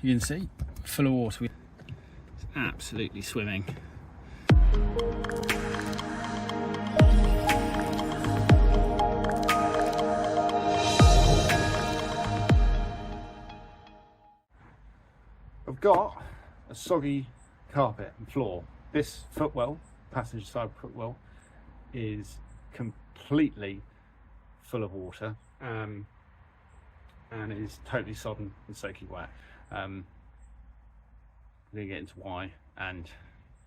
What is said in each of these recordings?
You can see, full of water. It's absolutely swimming. I've got a soggy carpet and floor. This footwell, passenger side footwell, is completely full of water and is totally sodden and soaking wet. I'm going to get into why and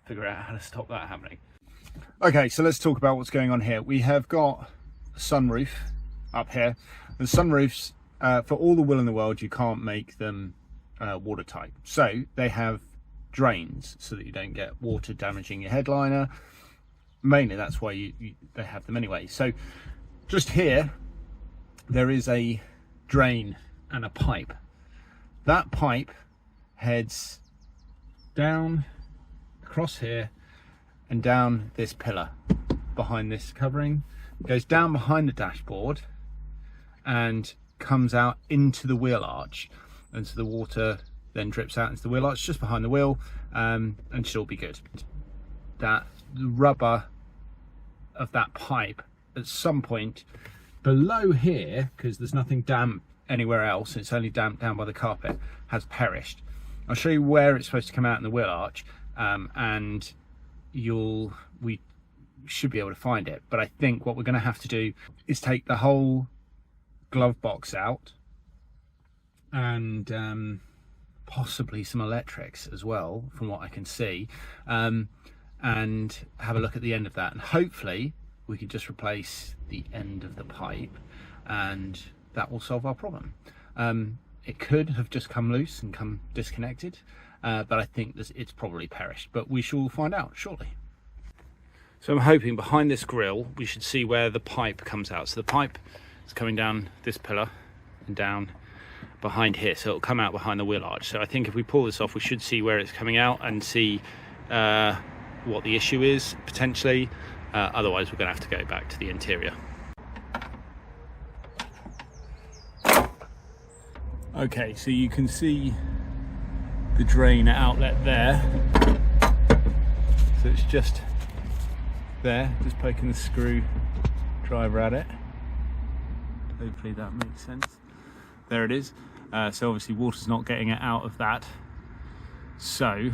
figure out how to stop that happening. Okay, so let's talk about what's going on here. We have got a sunroof up here. The sunroofs, for all the will in the world, you can't make them watertight. So they have drains so that you don't get water damaging your headliner. Mainly that's why they have them anyway. So just here, there is a drain and a pipe. That pipe heads down across here and down this pillar behind this covering, goes down behind the dashboard and comes out into the wheel arch, and so the water then drips out into the wheel arch just behind the wheel, and should all be good. That rubber of that pipe at some point below here, because there's nothing damp anywhere else, it's only damp down by the carpet, has perished. I'll show you where it's supposed to come out in the wheel arch, and we should be able to find it. But I think what we're going to have to do is take the whole glove box out and possibly some electrics as well, from what I can see, and have a look at the end of that, and hopefully we can just replace the end of the pipe and that will solve our problem. It could have just come loose and come disconnected, but I think it's probably perished, but we shall find out shortly. So I'm hoping behind this grill we should see where the pipe comes out. So the pipe is coming down this pillar and down behind here, so it'll come out behind the wheel arch. So I think if we pull this off, we should see where it's coming out and see what the issue is potentially. Otherwise we're going to have to go back to the interior. Okay, so you can see the drain outlet there. So it's just there, just poking the screwdriver at it. Hopefully that makes sense. There it is. So obviously water's not getting it out of that. So,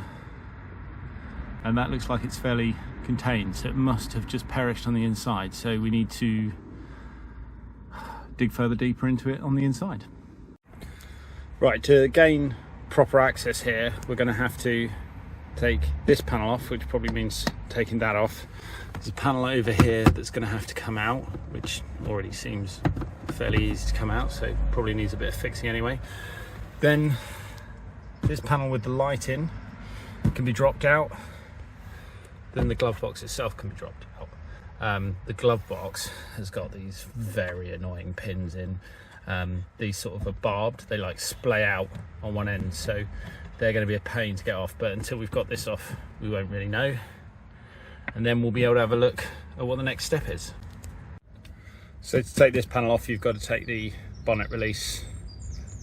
and that looks like it's fairly contained, so it must have just perished on the inside. So we need to dig further deeper into it on the inside. Right, to gain proper access here, we're going to have to take this panel off, which probably means taking that off. There's a panel over here that's going to have to come out, which already seems fairly easy to come out, so probably needs a bit of fixing anyway. Then this panel with the light in can be dropped out. Then the glove box itself can be dropped out. The glove box has got these very annoying pins in. These sort of are barbed, they like splay out on one end, so they're going to be a pain to get off, but until we've got this off we won't really know, and then we'll be able to have a look at what the next step is. So to take this panel off, you've got to take the bonnet release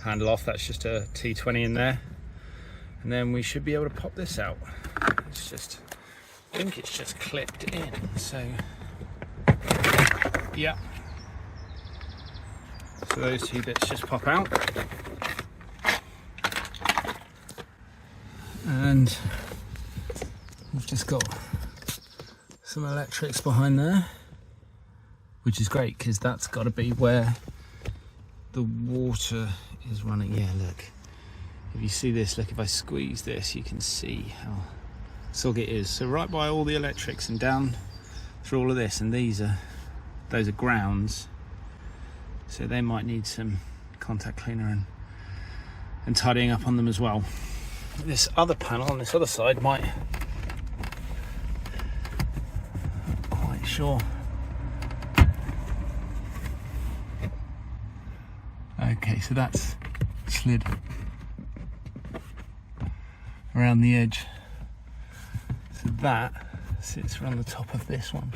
handle off. That's just a T20 in there, and then we should be able to pop this out. It's just, I think it's just clipped in, so yeah. So those two bits just pop out, and we've just got some electrics behind there, which is great because that's got to be where the water is running. Yeah, look, if you see this, look, if I squeeze this you can see how soggy it is. So right by all the electrics and down through all of this, and those are grounds, so they might need some contact cleaner and tidying up on them as well. This other panel on this other side might, not quite sure. Okay, so that's slid around the edge, so that sits around the top of this one,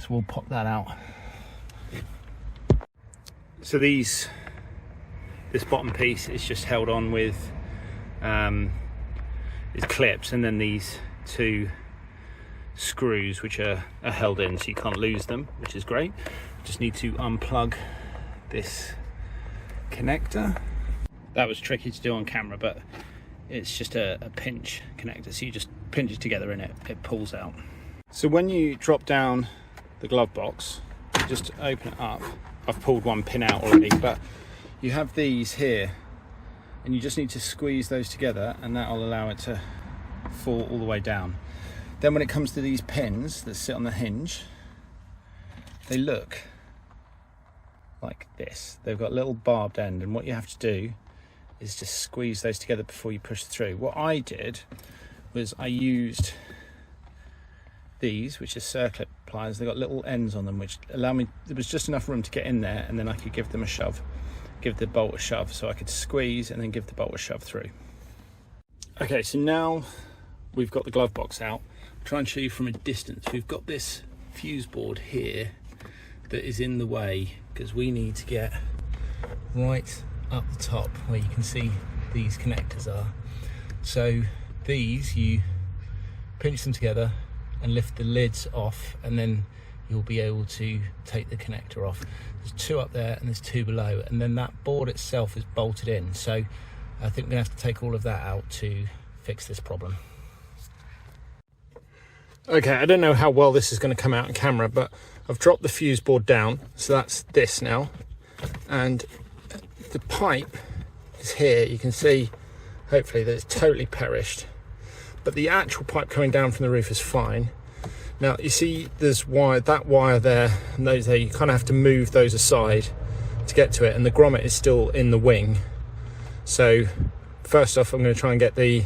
so we'll pop that out. So this bottom piece is just held on with is clips, and then these two screws which are held in so you can't lose them, which is great. Just need to unplug this connector. That was tricky to do on camera, but it's just a pinch connector, so you just pinch it together and it pulls out. So when you drop down the glove box, just open it up. I've pulled one pin out already, but you have these here, and you just need to squeeze those together, and that will allow it to fall all the way down. Then when it comes to these pins that sit on the hinge, they look like this. They've got a little barbed end, and what you have to do is just squeeze those together before you push through. What I did was I used these, which are circlip pliers. They've got little ends on them which allow me, there was just enough room to get in there, and then I could give them a shove, give the bolt a shove, so I could squeeze and then give the bolt a shove through. Okay, so now we've got the glove box out. I'll try and show you from a distance. We've got this fuse board here that is in the way because we need to get right up the top where you can see these connectors are. So these, you pinch them together and lift the lids off, and then you'll be able to take the connector off. There's two up there and there's two below, and then that board itself is bolted in. So I think we're gonna have to take all of that out to fix this problem. Okay, I don't know how well this is going to come out on camera, but I've dropped the fuse board down, so that's this now, and the pipe is here. You can see hopefully that it's totally perished, but the actual pipe coming down from the roof is fine. Now you see there's wire, that wire there and those there, you kind of have to move those aside to get to it, and the grommet is still in the wing. So first off, I'm going to try and get the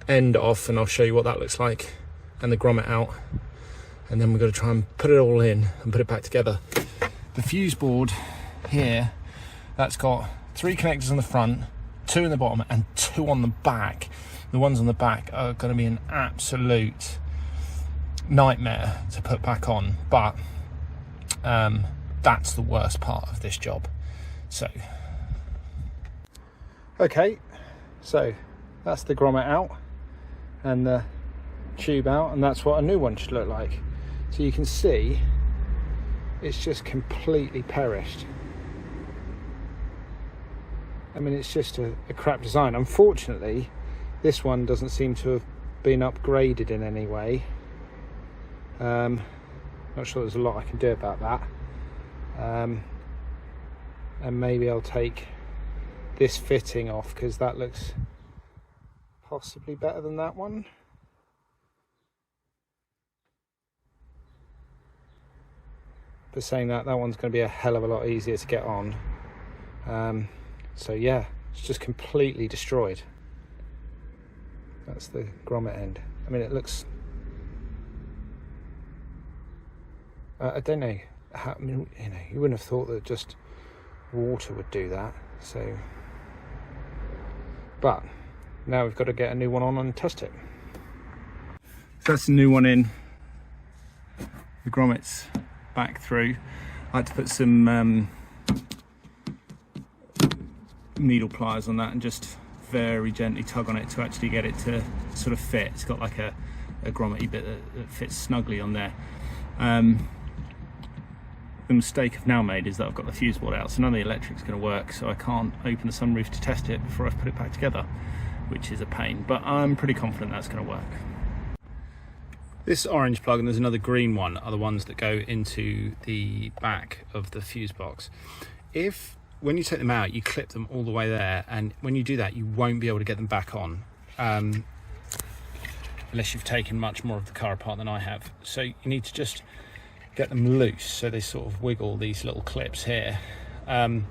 end off, and I'll show you what that looks like, and the grommet out, and then we've got to try and put it all in and put it back together. The fuse board here, that's got 3 connectors on the front, 2 in the bottom and 2 on the back. The ones on the back are going to be an absolute nightmare to put back on, but that's the worst part of this job. So okay, so that's the grommet out and the tube out, and that's what a new one should look like. So you can see it's just completely perished. I mean, it's just a crap design. Unfortunately, this one doesn't seem to have been upgraded in any way. Not sure there's a lot I can do about that. And maybe I'll take this fitting off because that looks possibly better than that one. But saying that, that one's going to be a hell of a lot easier to get on. So yeah, it's just completely destroyed. That's the grommet end. I mean, it looks, I don't know how, I mean, you know, you wouldn't have thought that just water would do that. So, but now we've got to get a new one on and test it. So that's the new one in. The grommet's back through. I had to put some needle pliers on that and just very gently tug on it to actually get it to sort of fit. It's got like a grommet bit that fits snugly on there. The mistake I've now made is that I've got the fuse board out, so none of the electric's going to work, so I can't open the sunroof to test it before I've put it back together, which is a pain, but I'm pretty confident that's going to work. This orange plug and there's another green one are the ones that go into the back of the fuse box. When you take them out, you clip them all the way there, and when you do that, you won't be able to get them back on unless you've taken much more of the car apart than I have. So you need to just get them loose so they sort of wiggle, these little clips here, and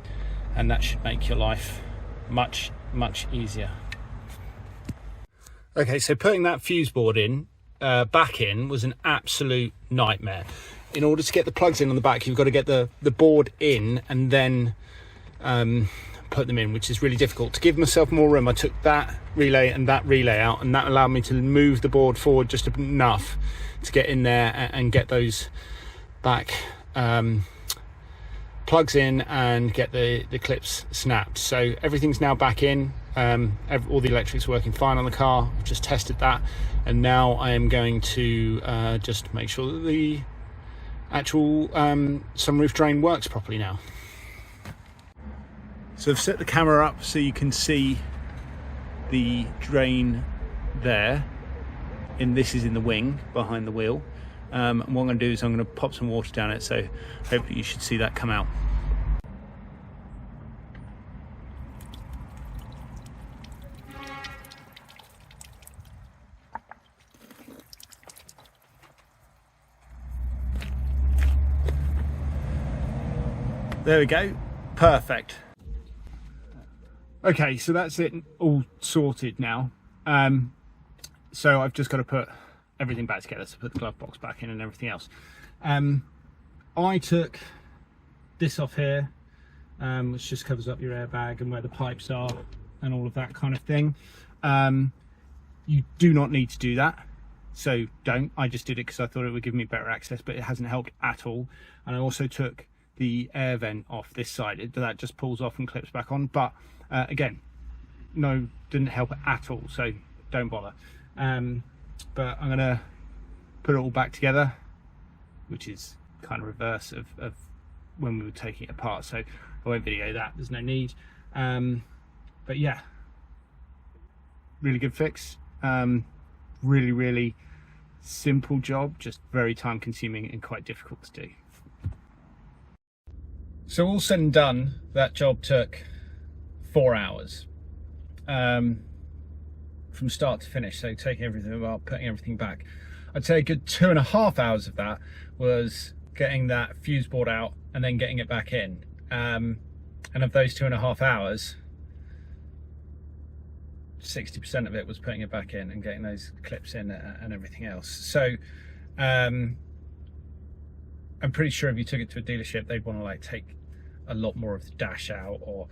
that should make your life much easier. Okay, so putting that fuse board in back in was an absolute nightmare. In order to get the plugs in on the back, you've got to get the board in and then put them in, which is really difficult. To give myself more room, I took that relay and that relay out, and that allowed me to move the board forward just enough to get in there and get those back plugs in and get the clips snapped. So everything's now back in. All the electrics working fine on the car. I've just tested that, and now I am going to just make sure that the actual sunroof drain works properly now. So I've set the camera up so you can see the drain there, and this is in the wing behind the wheel. And what I'm going to do is I'm going to pop some water down it, so hopefully you should see that come out. There we go, perfect. Okay, so that's it all sorted now. So I've just got to put everything back together, so put the glove box back in and everything else. I took this off here, which just covers up your airbag and where the pipes are and all of that kind of thing. You do not need to do that, so don't. I just did it because I thought it would give me better access, but it hasn't helped at all. And I also took the air vent off this side. That just pulls off and clips back on, but again, no, didn't help at all, so don't bother. But I'm gonna put it all back together, which is kind of reverse of when we were taking it apart, so I won't video that, there's no need. But yeah, really good fix. Really simple job, just very time consuming and quite difficult to do. So all said and done, that job took 4 hours from start to finish. So taking everything apart, putting everything back. I'd say a good 2.5 hours of that was getting that fuse board out and then getting it back in. And of those 2.5 hours, 60% of it was putting it back in and getting those clips in and everything else. So I'm pretty sure if you took it to a dealership, they'd want to like take a lot more of the dash out or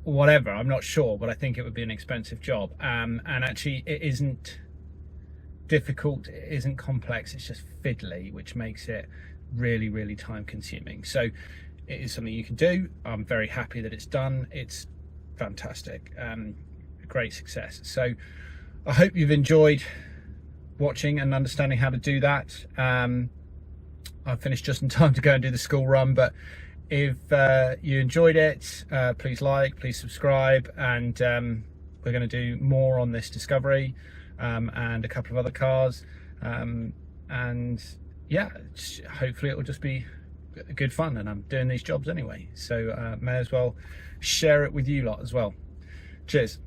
whatever. I'm not sure, but I think it would be an expensive job. And actually it isn't difficult, it isn't complex, it's just fiddly, which makes it really time consuming. So it is something you can do. I'm very happy that it's done. It's fantastic. Great success. So I hope you've enjoyed watching and understanding how to do that. I finished just in time to go and do the school run, but if you enjoyed it, please like, please subscribe, and we're going to do more on this Discovery and a couple of other cars, and yeah, hopefully it will just be good fun, and I'm doing these jobs anyway, so may as well share it with you lot as well. Cheers.